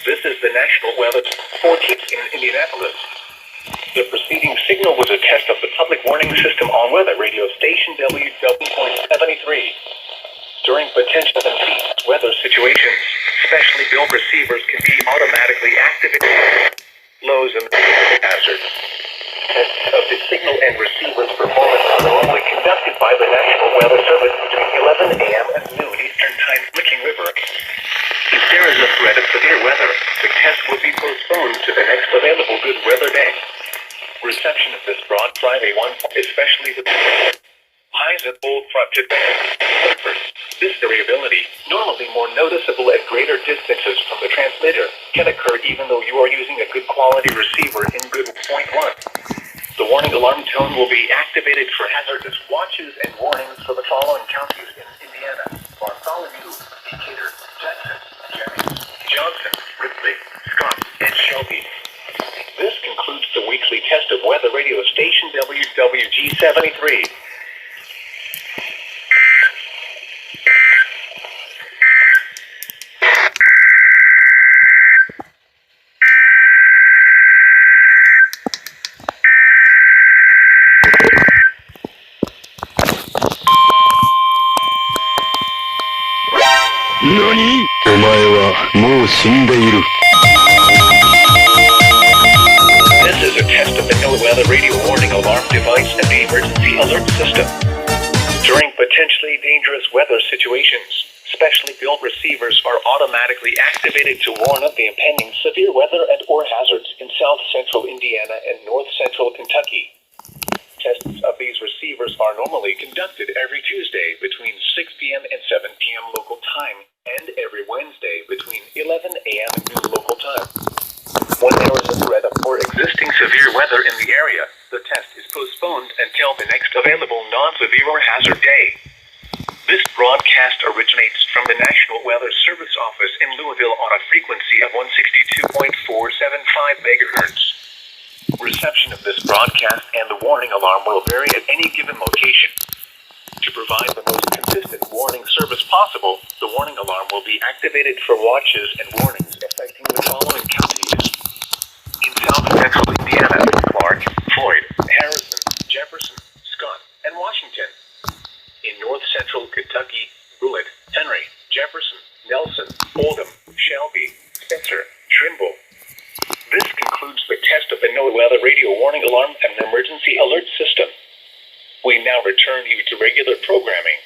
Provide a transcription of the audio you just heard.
This is the National Weather 14 in Indianapolis. The preceding signal was a test of the public warning system on weather radio station WW.73. During potential and peak weather situations, specially built receivers can be automatically activated. Lows and hazards. Tests of the signal and receiver's performance are normally conducted by the National Weather Service between 11 a.m. and noon Eastern Time, Licking River. If there is a threat of severe weather, the test will be postponed to the next available good weather day. Reception of this broad Friday one, especially the highs at Old Front to this variability, normally more noticeable at greater distances from the transmitter, can occur even though you are using a good quality receiver in good point one. The warning alarm tone will be activated for hazardous watches and warnings for the following counties in Indiana: Bartholomew, Decatur, Jackson, Jennings, Johnson, Ripley, Scott, and Shelby. This concludes the weekly test of weather radio station WWG-73. NANI?お前はもう死んでいる。This is a test of the no-weather radio warning alarm device and the emergency alert system. During potentially dangerous weather situations, specially built receivers are automatically activated to warn of the impending severe weather and or hazards in south-central Indiana and north-central Kentucky. Tests of these receivers are normally conducted every Tuesday between 6 p.m. and 7 p.m. local time, and every Wednesday between 11 a.m. and noon local time. When there is a threat of or existing severe weather in the area, the test is postponed until the next available non-severe or hazard day. This broadcast originates from the National Weather Service office in Louisville on a frequency of 162.475 megahertz. Reception of this broadcast and the warning alarm will vary at any given location. To provide the most consistent warning service possible, the warning alarm will be activated for watches and warnings affecting the following counties: in south-central Indiana, Clark, Floyd, Harrison, Jefferson, Scott, and Washington. In north-central Kentucky, Bullitt, Henry, Jefferson, Nelson, Oldham, Shelby, Spencer, Trimble. This concludes the test of the no-weather radio warning alarm and emergency alert system. We now return you to regular programming.